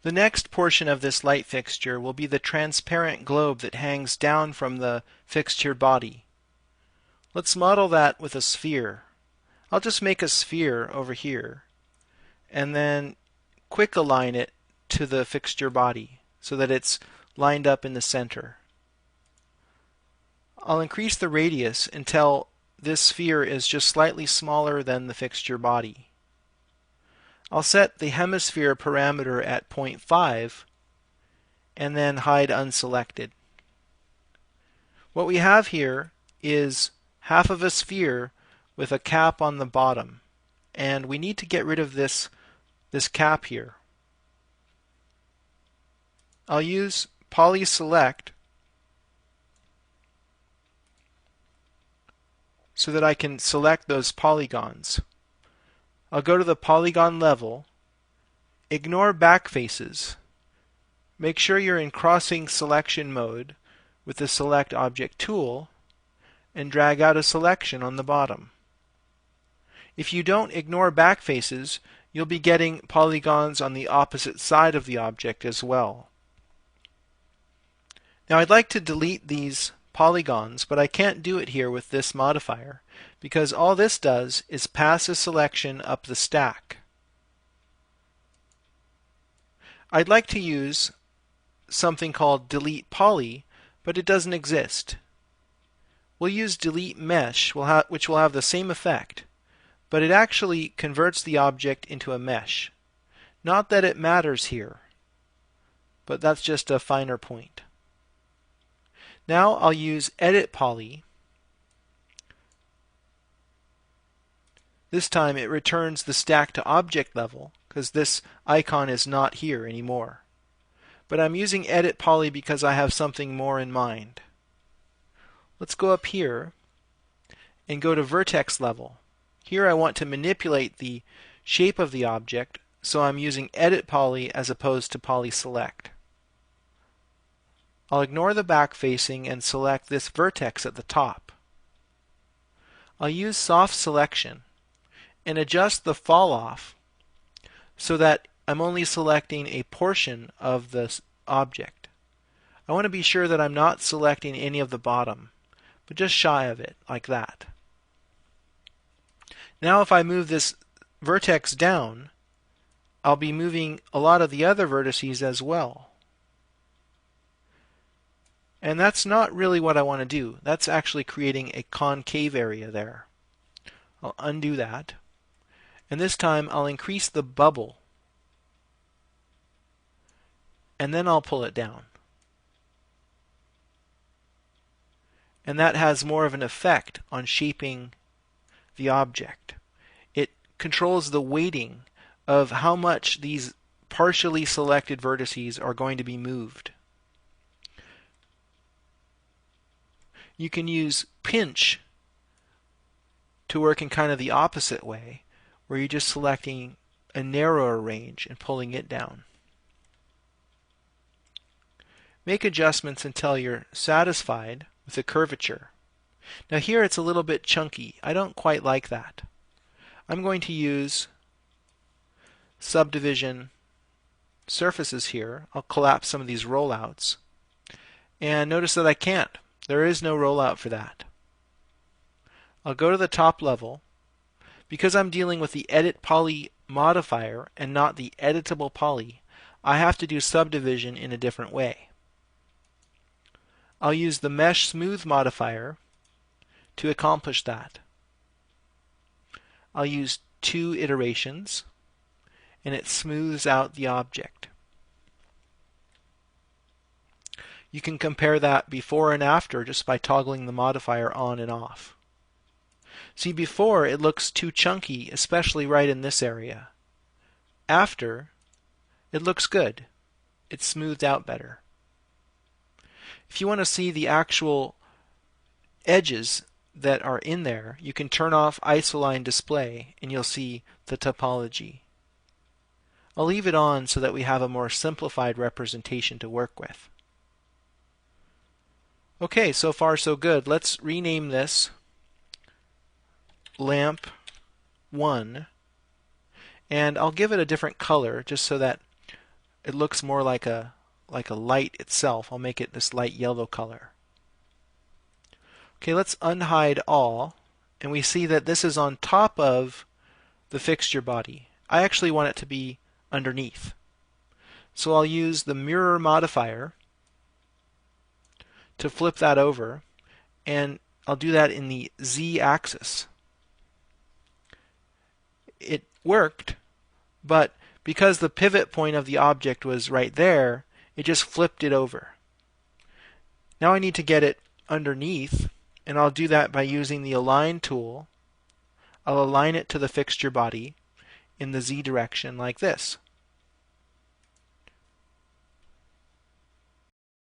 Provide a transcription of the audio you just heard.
The next portion of this light fixture will be the transparent globe that hangs down from the fixture body. Let's model that with a sphere. I'll just make a sphere over here and then quick align it to the fixture body so that it's lined up in the center. I'll increase the radius until this sphere is just slightly smaller than the fixture body. I'll set the hemisphere parameter at 0.5 and then hide unselected. What we have here is half of a sphere with a cap on the bottom, and we need to get rid of this cap here. I'll use poly select so that I can select those polygons. I'll go to the polygon level, ignore backfaces, make sure you're in crossing selection mode with the select object tool, and drag out a selection on the bottom. If you don't ignore backfaces, you'll be getting polygons on the opposite side of the object as well. Now I'd like to delete these polygons, but I can't do it here with this modifier because all this does is pass a selection up the stack. I'd like to use something called delete poly, but it doesn't exist. We'll use delete mesh, which will have the same effect, but it actually converts the object into a mesh. Not that it matters here, but that's just a finer point. Now I'll use edit poly. This time it returns the stack to object level because this icon is not here anymore. But I'm using edit poly because I have something more in mind. Let's go up here and go to vertex level. Here I want to manipulate the shape of the object, so I'm using edit poly as opposed to poly select. I'll ignore the back facing and select this vertex at the top. I'll use soft selection and adjust the fall off so that I'm only selecting a portion of this object. I want to be sure that I'm not selecting any of the bottom, but just shy of it, like that. Now if I move this vertex down, I'll be moving a lot of the other vertices as well. And that's not really what I want to do. That's actually creating a concave area there. I'll undo that. And this time I'll increase the bubble. And then I'll pull it down. And that has more of an effect on shaping the object. It controls the weighting of how much these partially selected vertices are going to be moved. You can use pinch to work in kind of the opposite way, where you're just selecting a narrower range and pulling it down. Make adjustments until you're satisfied with the curvature. Now here it's a little bit chunky. I don't quite like that. I'm going to use Subdivision Surfaces here. I'll collapse some of these rollouts. And notice that I can't. There is no rollout for that. I'll go to the top level. Because I'm dealing with the edit poly modifier and not the editable poly, I have to do subdivision in a different way. I'll use the mesh smooth modifier to accomplish that. I'll use 2 iterations and it smooths out the object. You can compare that before and after just by toggling the modifier on and off. See, before it looks too chunky, especially right in this area. After, it looks good. It's smoothed out better. If you want to see the actual edges that are in there, you can turn off isoline display and you'll see the topology. I'll leave it on so that we have a more simplified representation to work with. Okay, so far so good. Let's rename this lamp 1, and I'll give it a different color just so that it looks more like a light itself. I'll make it this light yellow color. Okay, let's unhide all, and we see that this is on top of the fixture body. I actually want it to be underneath. So I'll use the mirror modifier to flip that over, and I'll do that in the z-axis. It worked, but because the pivot point of the object was right there, it just flipped it over. Now I need to get it underneath, and I'll do that by using the Align tool. I'll align it to the fixture body in the z direction like this.